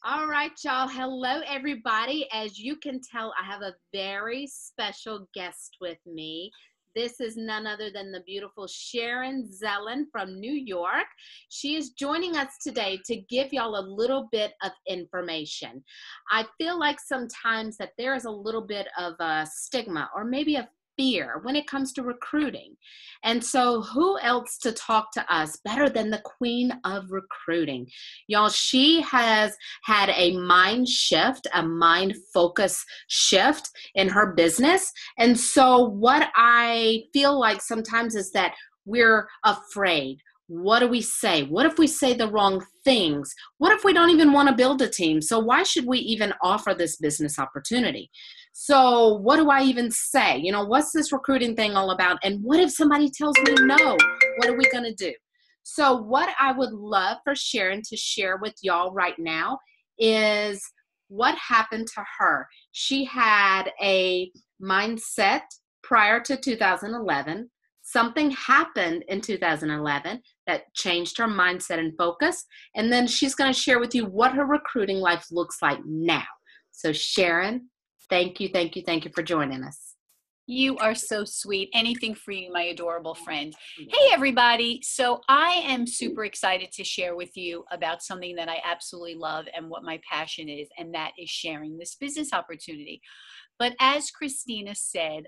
All right, y'all. Hello, everybody. As you can tell, I have a very special guest with me. This is none other than the beautiful Sharon Zellen from New York. She is joining us today to give y'all a little bit of information. I feel like sometimes that there is a little bit of a stigma or maybe a fear when it comes to recruiting. And so who else to talk to us better than the queen of recruiting? Y'all, she has had a mind shift, a mind focus shift in her business. And so what I feel like sometimes is that we're afraid. What do we say? What if we say the wrong things? What if we don't even want to build a team? So why should we even offer this business opportunity? So what do I even say? What's this recruiting thing all about? And what if somebody tells me no? What are we going to do? So what I would love for Sharon to share with y'all right now is what happened to her. She had a mindset prior to 2011. Something happened in 2011 that changed her mindset and focus. And then she's going to share with you what her recruiting life looks like now. So Sharon, thank you for joining us. You are so sweet. Anything for you, my adorable friend. Hey, everybody. So I am super excited to share with you about something that I absolutely love and what my passion is, and that is sharing this business opportunity. But as Christina said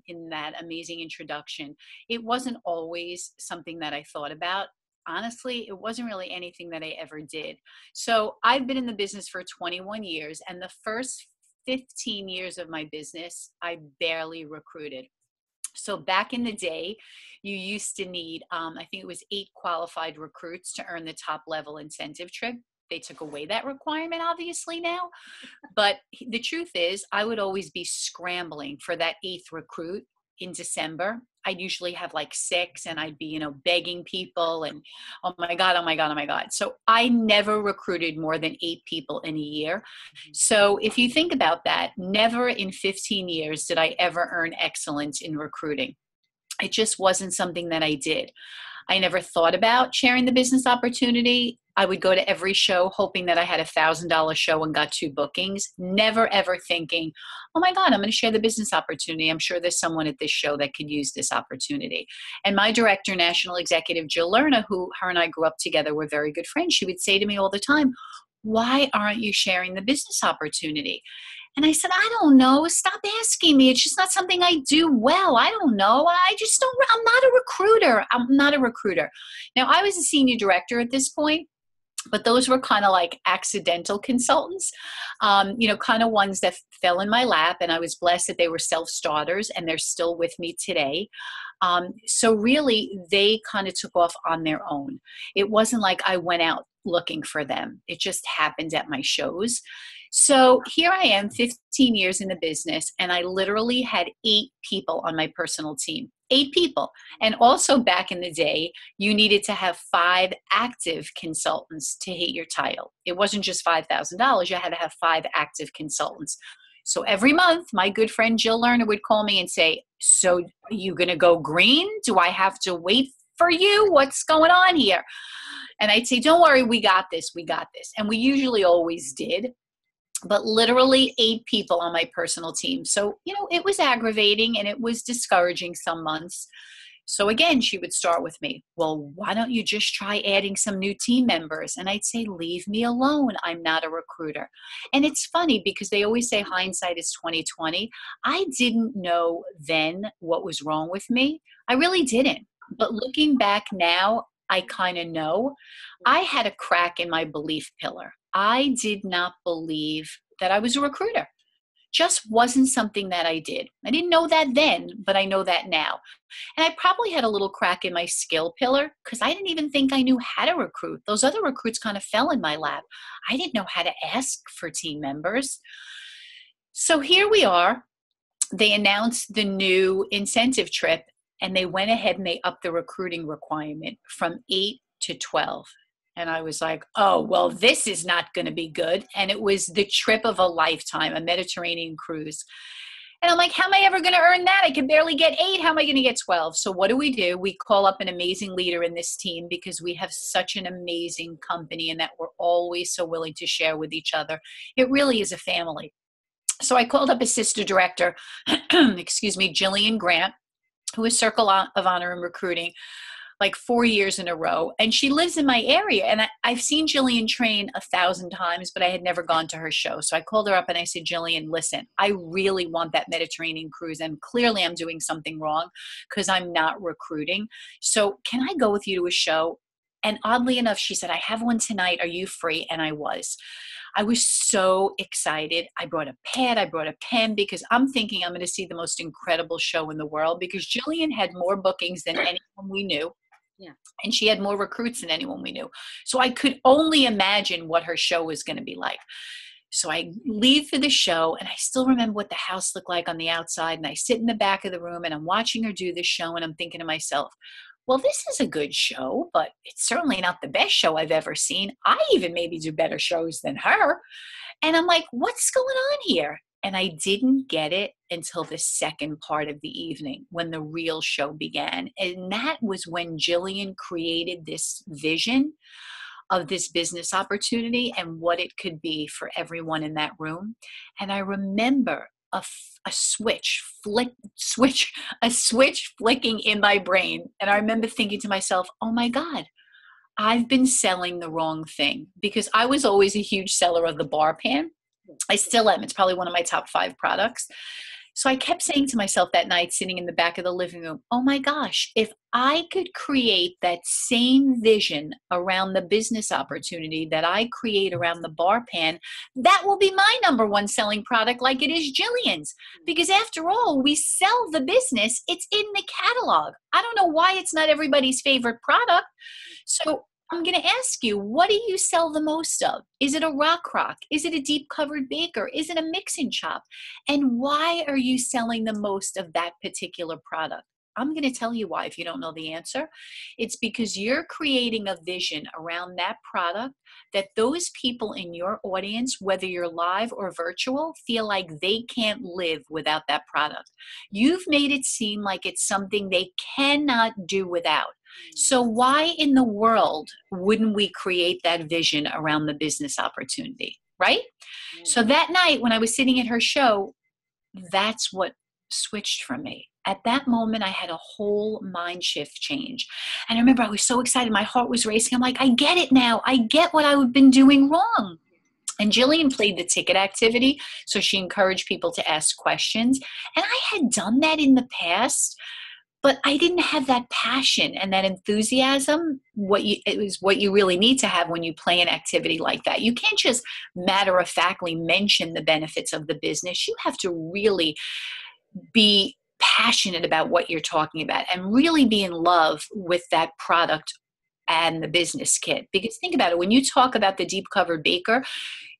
in that amazing introduction, it wasn't always something that I thought about. Honestly, it wasn't really anything that I ever did. So I've been in the business for 21 years, and the first 15 years of my business, I barely recruited. So back in the day, you used to need, I think it was 8 qualified recruits to earn the top level incentive trip. They took away that requirement, obviously, now. But the truth is, I would always be scrambling for that 8th recruit in December. I'd usually have like 6, and I'd be, begging people and, oh my God, oh my God, oh my God. So I never recruited more than 8 people in a year. So if you think about that, never in 15 years did I ever earn excellence in recruiting. It just wasn't something that I did. I never thought about sharing the business opportunity. I would go to every show hoping that I had $1,000 show and got 2 bookings, never ever thinking, oh my God, I'm going to share the business opportunity. I'm sure there's someone at this show that could use this opportunity. And my director, national executive, Jill Lerner, her and I grew up together, we're very good friends. She would say to me all the time, why aren't you sharing the business opportunity? And I said, I don't know. Stop asking me. It's just not something I do well. I don't know. I'm not a recruiter. I'm not a recruiter. Now, I was a senior director at this point, but those were kind of like accidental consultants, kind of ones that fell in my lap. And I was blessed that they were self-starters, and they're still with me today. So really, they kind of took off on their own. It wasn't like I went out looking for them. It just happened at my shows. So here I am, 15 years in the business, and I literally had 8 people on my personal team. 8 people. And also back in the day, you needed to have 5 active consultants to hit your title. It wasn't just $5,000. You had to have 5 active consultants. So every month, my good friend Jill Lerner would call me and say, so are you going to go green? Do I have to wait for you? What's going on here? And I'd say, don't worry, we got this. We got this. And we usually always did. But literally 8 people on my personal team. So, it was aggravating and it was discouraging some months. So again, she would start with me, well, why don't you just try adding some new team members? And I'd say, leave me alone. I'm not a recruiter. And it's funny because they always say hindsight is 20/20. I didn't know then what was wrong with me. I really didn't. But looking back now, I kind of know. I had a crack in my belief pillar. I did not believe that I was a recruiter. Just wasn't something that I did. I didn't know that then, but I know that now. And I probably had a little crack in my skill pillar because I didn't even think I knew how to recruit. Those other recruits kind of fell in my lap. I didn't know how to ask for team members. So here we are. They announced the new incentive trip, and they went ahead and they upped the recruiting requirement from 8 to 12. And I was like, oh, well, this is not going to be good. And it was the trip of a lifetime, a Mediterranean cruise. And I'm like, how am I ever going to earn that? I can barely get 8. How am I going to get 12? So what do? We call up an amazing leader in this team because we have such an amazing company and that we're always so willing to share with each other. It really is a family. So I called up a sister director, excuse me, Jillian Grant, who is Circle of Honor in recruiting, like 4 years in a row. And she lives in my area. And I've seen Jillian train 1,000 times, but I had never gone to her show. So I called her up and I said, Jillian, listen, I really want that Mediterranean cruise. And clearly I'm doing something wrong because I'm not recruiting. So can I go with you to a show? And oddly enough, she said, I have one tonight. Are you free? And I was. I was so excited. I brought a pad, I brought a pen because I'm thinking I'm going to see the most incredible show in the world because Jillian had more bookings than anyone we knew. Yeah. And she had more recruits than anyone we knew. So I could only imagine what her show was going to be like. So I leave for the show and I still remember what the house looked like on the outside. And I sit in the back of the room and I'm watching her do this show and I'm thinking to myself, well, this is a good show, but it's certainly not the best show I've ever seen. I even maybe do better shows than her. And I'm like, what's going on here? And I didn't get it until the second part of the evening when the real show began. And that was when Jillian created this vision of this business opportunity and what it could be for everyone in that room. And I remember a switch flicking in my brain. And I remember thinking to myself, oh my God, I've been selling the wrong thing because I was always a huge seller of the bar pan. I still am. It's probably one of my top 5 products. So I kept saying to myself that night, sitting in the back of the living room, oh my gosh, if I could create that same vision around the business opportunity that I create around the bar pan, that will be my number 1 selling product like it is Jillian's. Because after all, we sell the business. It's in the catalog. I don't know why it's not everybody's favorite product. So I'm going to ask you, what do you sell the most of? Is it a rock? Is it a deep covered baker? Is it a mix and chop? And why are you selling the most of that particular product? I'm going to tell you why if you don't know the answer. It's because you're creating a vision around that product that those people in your audience, whether you're live or virtual, feel like they can't live without that product. You've made it seem like it's something they cannot do without. So why in the world wouldn't we create that vision around the business opportunity, right? So that night when I was sitting at her show, that's what switched for me. At that moment, I had a whole mind shift change. And I remember I was so excited. My heart was racing. I'm like, I get it now. I get what I've been doing wrong. And Jillian played the ticket activity. So she encouraged people to ask questions. And I had done that in the past, but I didn't have that passion and that enthusiasm. It was what you really need to have when you play an activity like that. You can't just matter-of-factly mention the benefits of the business. You have to really be passionate about what you're talking about and really be in love with that product and the business kit. Because think about it, when you talk about the deep covered baker,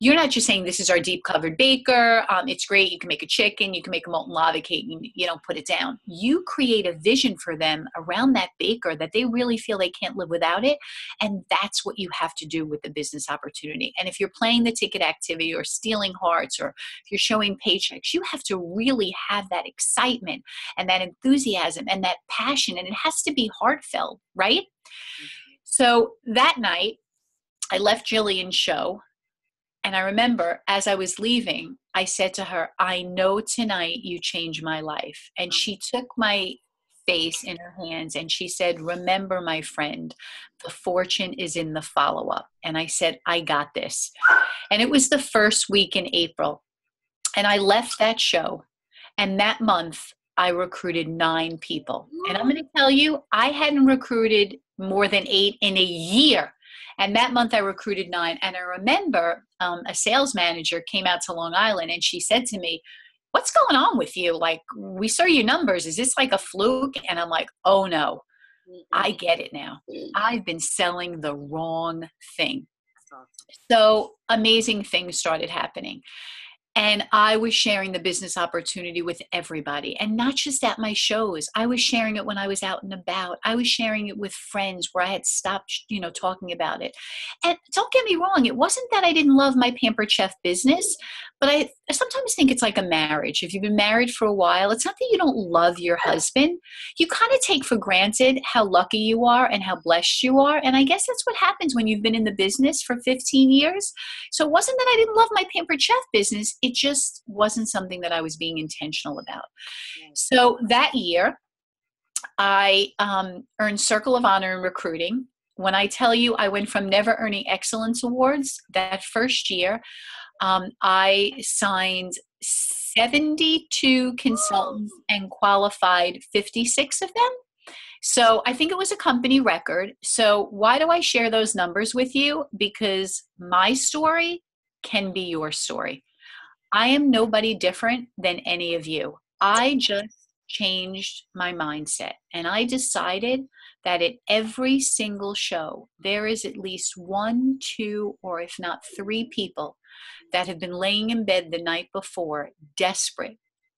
you're not just saying this is our deep covered baker. It's great. You can make a chicken, you can make a molten lava cake, and you don't put it down. You create a vision for them around that baker that they really feel they can't live without it. And that's what you have to do with the business opportunity. And if you're playing the ticket activity or stealing hearts, or if you're showing paychecks, you have to really have that excitement and that enthusiasm and that passion. And it has to be heartfelt, right? So that night, I left Jillian's show. And I remember as I was leaving, I said to her, I know tonight you changed my life. And she took my face in her hands and she said, remember, my friend, the fortune is in the follow-up. And I said, I got this. And it was the first week in April. And I left that show. And that month, I recruited 9 people. And I'm going to tell you, I hadn't recruited more than 8 in a year. And that month I recruited 9. And I remember a sales manager came out to Long Island and she said to me, what's going on with you? Like, we saw your numbers. Is this like a fluke? And I'm like, oh no, I get it now. I've been selling the wrong thing. So amazing things started happening. And I was sharing the business opportunity with everybody, and not just at my shows. I was sharing it when I was out and about. I was sharing it with friends where I had stopped, talking about it. And don't get me wrong, it wasn't that I didn't love my Pampered Chef business, but I sometimes think it's like a marriage. If you've been married for a while, it's not that you don't love your husband. You kind of take for granted how lucky you are and how blessed you are. And I guess that's what happens when you've been in the business for 15 years. So it wasn't that I didn't love my Pampered Chef business. It just wasn't something that I was being intentional about. So that year, I earned Circle of Honor in recruiting. When I tell you I went from never earning excellence awards that first year, I signed 72 consultants and qualified 56 of them. So I think it was a company record. So why do I share those numbers with you? Because my story can be your story. I am nobody different than any of you. I just changed my mindset, and I decided that at every single show, there is at least one, two, or if not three people that have been laying in bed the night before, desperate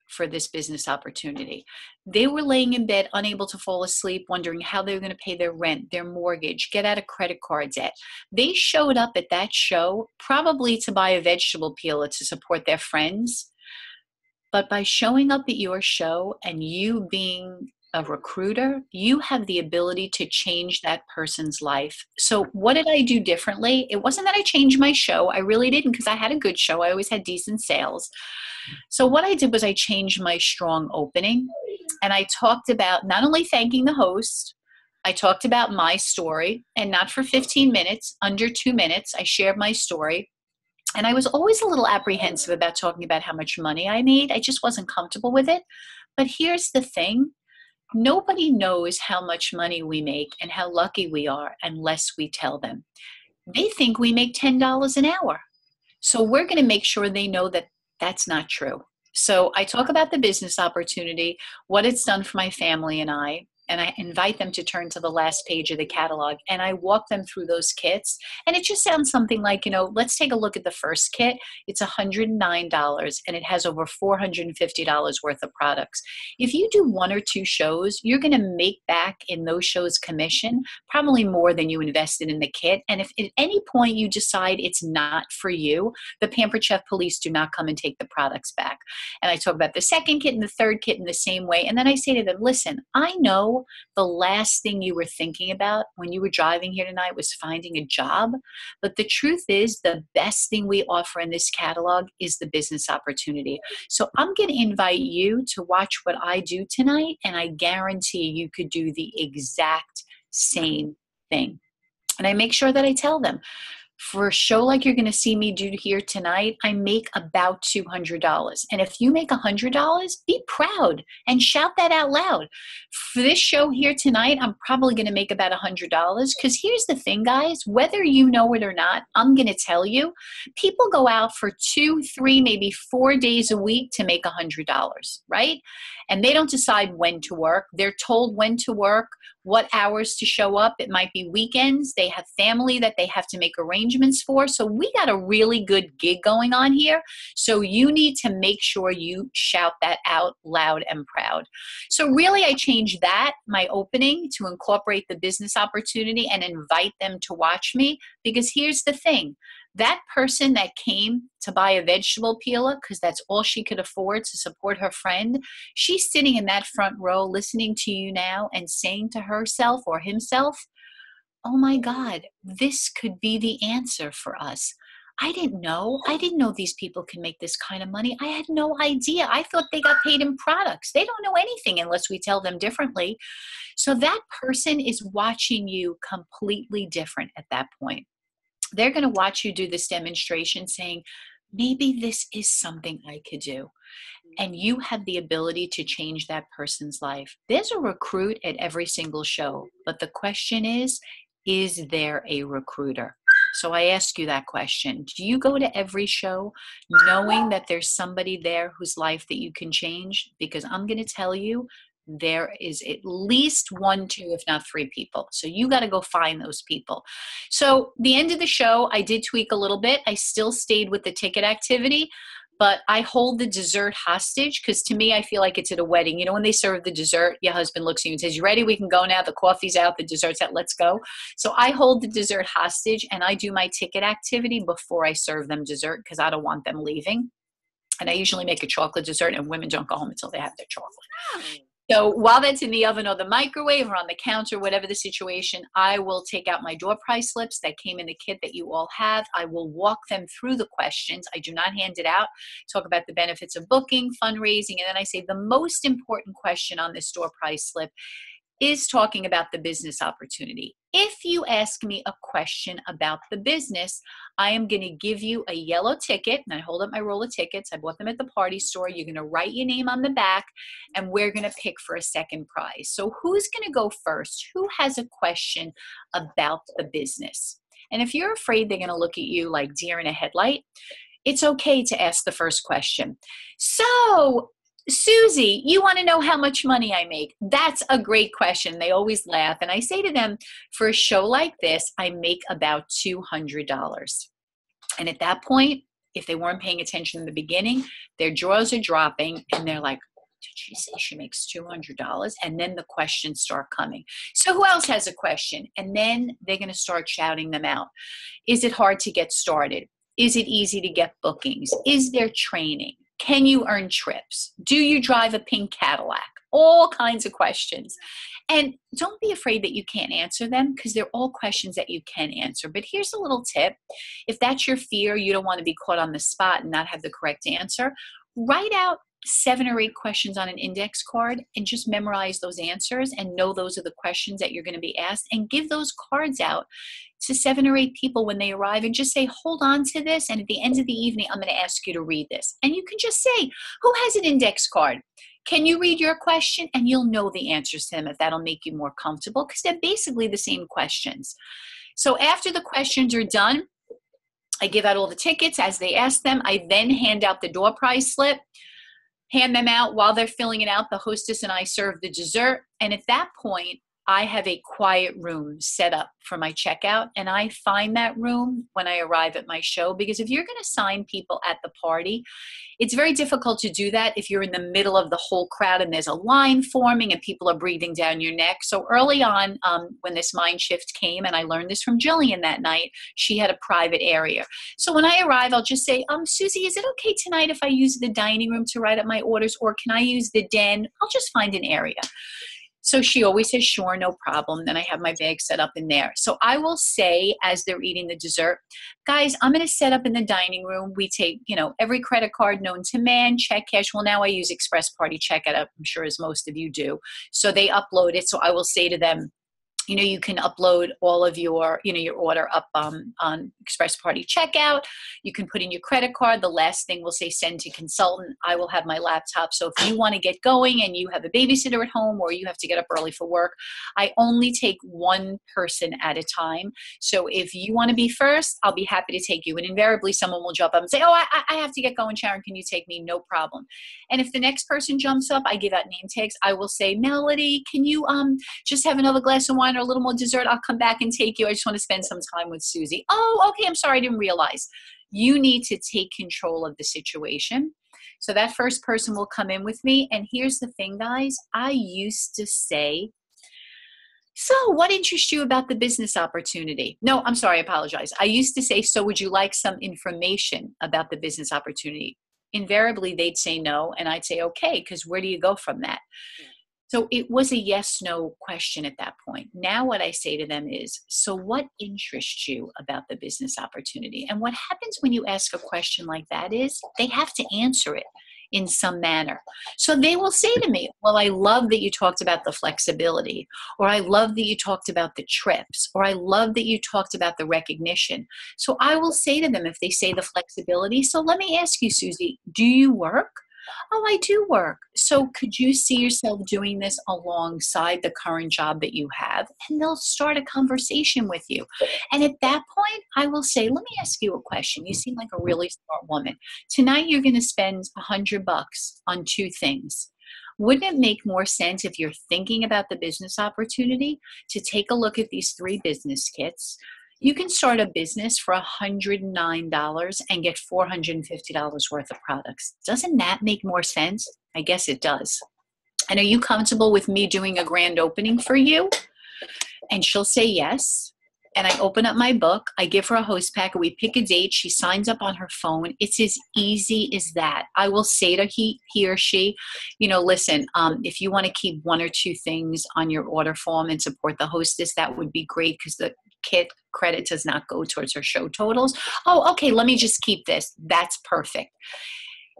for this business opportunity. They were laying in bed, unable to fall asleep, wondering how they were going to pay their rent, their mortgage, get out of credit card debt. They showed up at that show probably to buy a vegetable peeler to support their friends. But by showing up at your show and you being a recruiter, you have the ability to change that person's life. So what did I do differently? It wasn't that I changed my show. I really didn't, because I had a good show. I always had decent sales. So what I did was I changed my strong opening, and I talked about not only thanking the host, I talked about my story, and not for 15 minutes, under 2 minutes, I shared my story. And I was always a little apprehensive about talking about how much money I made. I just wasn't comfortable with it. But here's the thing. Nobody knows how much money we make and how lucky we are unless we tell them. They think we make $10 an hour. So we're going to make sure they know that that's not true. So I talk about the business opportunity, what it's done for my family and I invite them to turn to the last page of the catalog, and I walk them through those kits. And it just sounds something like, let's take a look at the first kit. It's $109 and it has over $450 worth of products. If you do 1 or 2 shows, you're going to make back in those shows commission, probably more than you invested in the kit. And if at any point you decide it's not for you, the Pampered Chef police do not come and take the products back. And I talk about the second kit and the third kit in the same way. And then I say to them, listen, I know the last thing you were thinking about when you were driving here tonight was finding a job. But the truth is, the best thing we offer in this catalog is the business opportunity. So I'm going to invite you to watch what I do tonight, and I guarantee you could do the exact same thing. And I make sure that I tell them, for a show like you're going to see me do here tonight, I make about $200. And if you make $100, be proud and shout that out loud. For this show here tonight, I'm probably going to make about $100, because here's the thing, guys, whether you know it or not, I'm going to tell you, people go out for 2, 3, maybe 4 days a week to make $100, right? And they don't decide when to work. They're told when to work, what hours to show up. It might be weekends. They have family that they have to make arrangements for. So we got a really good gig going on here. So you need to make sure you shout that out loud and proud. So really, I changed that, my opening, to incorporate the business opportunity and invite them to watch me. Because here's the thing. That person that came to buy a vegetable peeler because that's all she could afford to support her friend, she's sitting in that front row listening to you now and saying to herself or himself, oh my God, this could be the answer for us. I didn't know. I didn't know these people can make this kind of money. I had no idea. I thought they got paid in products. They don't know anything unless we tell them differently. So that person is watching you completely different at that point. They're going to watch you do this demonstration saying, maybe this is something I could do. And you have the ability to change that person's life. There's a recruit at every single show, but the question is there a recruiter? So I ask you that question. Do you go to every show knowing that there's somebody there whose life that you can change? Because I'm going to tell you, there is at least 1, 2, if not 3 people. So you got to go find those people. So the end of the show, I did tweak a little bit. I still stayed with the ticket activity, but I hold the dessert hostage because to me, I feel like it's at a wedding. You know, when they serve the dessert, your husband looks at you and says, "You ready? We can go now. The coffee's out, the dessert's out, let's go." So I hold the dessert hostage and I do my ticket activity before I serve them dessert because I don't want them leaving. And I usually make a chocolate dessert, and women don't go home until they have their chocolate. So while that's in the oven or the microwave or on the counter, whatever the situation, I will take out my door prize slips that came in the kit that you all have. I will walk them through the questions. I do not hand it out. Talk about the benefits of booking, fundraising, and then I say the most important question on this door prize slip is talking about the business opportunity. If you ask me a question about the business, I am going to give you a yellow ticket, and I hold up my roll of tickets. I bought them at the party store. You're going to write your name on the back, and we're going to pick for a second prize. So who's going to go first? Who has a question about the business? And if you're afraid they're going to look at you like deer in a headlight, it's okay to ask the first question. So, Susie, you want to know how much money I make? That's a great question. They always laugh. And I say to them, for a show like this, I make about $200. And at that point, if they weren't paying attention in the beginning, their jaws are dropping and they're like, did she say she makes $200? And then the questions start coming. So who else has a question? And then they're going to start shouting them out. Is it hard to get started? Is it easy to get bookings? Is there training? Can you earn trips? Do you drive a pink Cadillac? All kinds of questions. And don't be afraid that you can't answer them because they're all questions that you can answer. But here's a little tip. If that's your fear, you don't want to be caught on the spot and not have the correct answer, write out 7 or 8 questions on an index card and just memorize those answers and know those are the questions that you're going to be asked and give those cards out to 7 or 8 people when they arrive and just say, hold on to this. And at the end of the evening, I'm going to ask you to read this. And you can just say, who has an index card? Can you read your question? And you'll know the answers to them if that'll make you more comfortable because they're basically the same questions. So after the questions are done, I give out all the tickets as they ask them. I then hand out the door prize slip. Hand them out while they're filling it out. The hostess and I serve the dessert. And at that point, I have a quiet room set up for my checkout. And I find that room when I arrive at my show, because if you're going to sign people at the party, it's very difficult to do that if you're in the middle of the whole crowd and there's a line forming and people are breathing down your neck. So early on, when this mind shift came, and I learned this from Jillian that night, she had a private area. So when I arrive, I'll just say, Susie, is it okay tonight if I use the dining room to write up my orders, or can I use the den? I'll just find an area. So she always says, sure, no problem. Then I have my bag set up in there. So I will say, as they're eating the dessert, guys, I'm going to set up in the dining room. We take, every credit card known to man, check, cash. Well, now I use Express Party Checkout, I'm sure as most of you do. So they upload it. So I will say to them, you can upload all of your, your order up on Express Party Checkout. You can put in your credit card. The last thing will say send to consultant. I will have my laptop. So if you want to get going and you have a babysitter at home or you have to get up early for work, I only take one person at a time. So if you want to be first, I'll be happy to take you. And invariably someone will jump up and say, I have to get going, Sharon. Can you take me? No problem. And if the next person jumps up, I give out name tags. I will say, Melody, can you just have another glass of wine or a little more dessert? I'll come back and take you. I just want to spend some time with Susie. Oh, okay. I'm sorry. I didn't realize. You need to take control of the situation. So that first person will come in with me. And here's the thing, guys. I used to say, so what interests you about the business opportunity? No, I'm sorry. I apologize. I used to say, so would you like some information about the business opportunity? Invariably, they'd say no. And I'd say, okay, because where do you go from that? So it was a yes-no question at that point. Now what I say to them is, so what interests you about the business opportunity? And what happens when you ask a question like that is they have to answer it in some manner. So they will say to me, well, I love that you talked about the flexibility, or I love that you talked about the trips, or I love that you talked about the recognition. So I will say to them, if they say the flexibility, so let me ask you, Susie, do you work? Oh, I do work. So could you see yourself doing this alongside the current job that you have? And they'll start a conversation with you. And at that point, I will say, let me ask you a question. You seem like a really smart woman. Tonight, you're going to spend $100 on 2 things. Wouldn't it make more sense if you're thinking about the business opportunity to take a look at these 3 business kits? You can start a business for $109 and get $450 worth of products. Doesn't that make more sense? I guess it does. And are you comfortable with me doing a grand opening for you? And she'll say yes. And I open up my book. I give her a host pack. We pick a date. She signs up on her phone. It's as easy as that. I will say to he or she, listen, if you want to keep one or two things on your order form and support the hostess, that would be great because the kit credit does not go towards her show totals. Oh, okay, let me just keep this. That's perfect.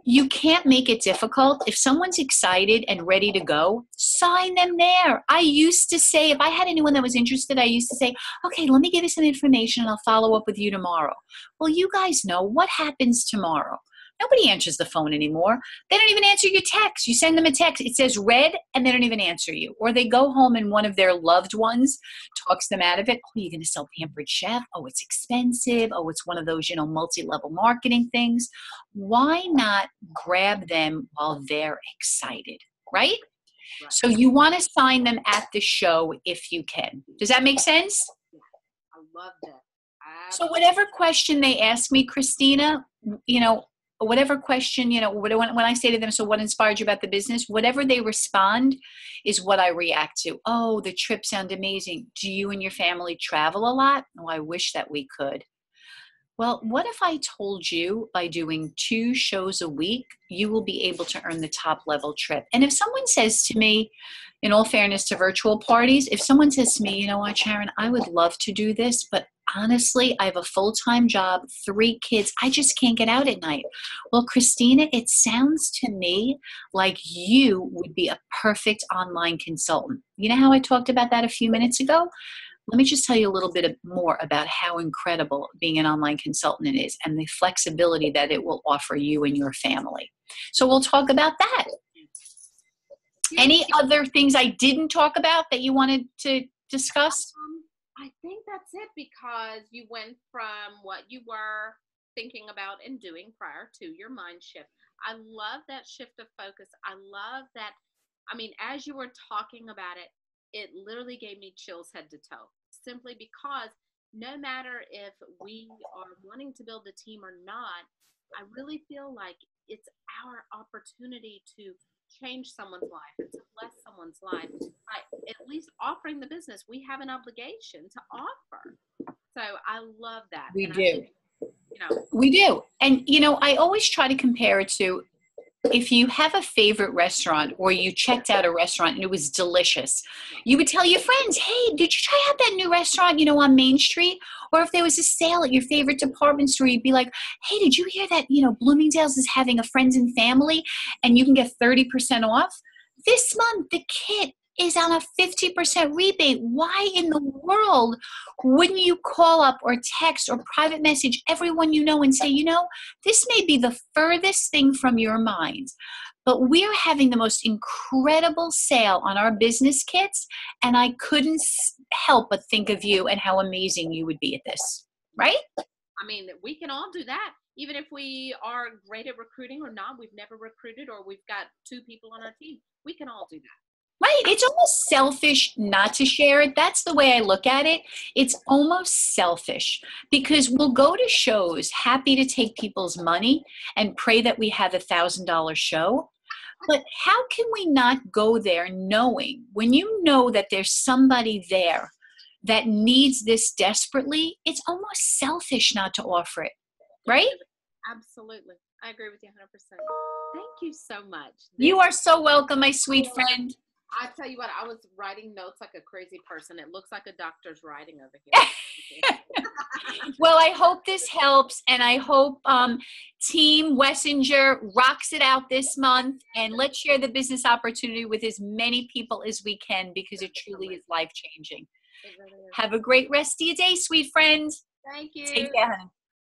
You can't make it difficult. If someone's excited and ready to go, sign them there. I used to say, if I had anyone that was interested, I used to say, okay, let me give you some information and I'll follow up with you tomorrow. Well, you guys know what happens tomorrow. Nobody answers the phone anymore. They don't even answer your text. You send them a text. It says read, and they don't even answer you. Or they go home and one of their loved ones talks them out of it. Oh, you're going to sell Pampered Chef? Oh, it's expensive. Oh, it's one of those, multi-level marketing things. Why not grab them while they're excited, right? So you want to sign them at the show if you can. Does that make sense? Yeah, I love that. So whatever question they ask me, Christina, whatever question, when I say to them, so what inspired you about the business? Whatever they respond is what I react to. Oh, the trip sounded amazing. Do you and your family travel a lot? Oh, I wish that we could. Well, what if I told you by doing 2 shows a week, you will be able to earn the top level trip? And if someone says to me, in all fairness to virtual parties, if someone says to me, you know what, Sharon, I would love to do this, but honestly, I have a full-time job, 3 kids. I just can't get out at night. Well, Christina, it sounds to me like you would be a perfect online consultant. You know how I talked about that a few minutes ago? Let me just tell you a little bit more about how incredible being an online consultant is and the flexibility that it will offer you and your family. So we'll talk about that. Any other things I didn't talk about that you wanted to discuss? I think that's it, because you went from what you were thinking about and doing prior to your mind shift. I love that shift of focus. I love that. As you were talking about it, it literally gave me chills head to toe, simply because no matter if we are wanting to build a team or not, I really feel like it's our opportunity to change someone's life and to bless someone's life by at least offering the business. We have an obligation to offer. So I love that. We do. We do. And, I always try to compare it to, if you have a favorite restaurant or you checked out a restaurant and it was delicious, you would tell your friends, hey, did you try out that new restaurant, on Main Street? Or if there was a sale at your favorite department store, you'd be like, hey, did you hear that, Bloomingdale's is having a friends and family and you can get 30% off? This month, the kit is on a 50% rebate. Why in the world wouldn't you call up or text or private message everyone you know and say, this may be the furthest thing from your mind, but we're having the most incredible sale on our business kits, and I couldn't help but think of you and how amazing you would be at this, right? We can all do that. Even if we are great at recruiting or not, we've never recruited, or we've got 2 people on our team, we can all do that. Right. It's almost selfish not to share it. That's the way I look at it. It's almost selfish because we'll go to shows happy to take people's money and pray that we have $1,000 show. But how can we not go there knowing, when you know that there's somebody there that needs this desperately, it's almost selfish not to offer it. Right? Absolutely. I agree with you 100%. Thank you so much. You are so welcome, my sweet friend. I tell you what, I was writing notes like a crazy person. It looks like a doctor's writing over here. Well, I hope this helps, and I hope Team Wessinger rocks it out this month, and let's share the business opportunity with as many people as we can, because it truly is life-changing. Have a great rest of your day, sweet friends. Thank you. Take care.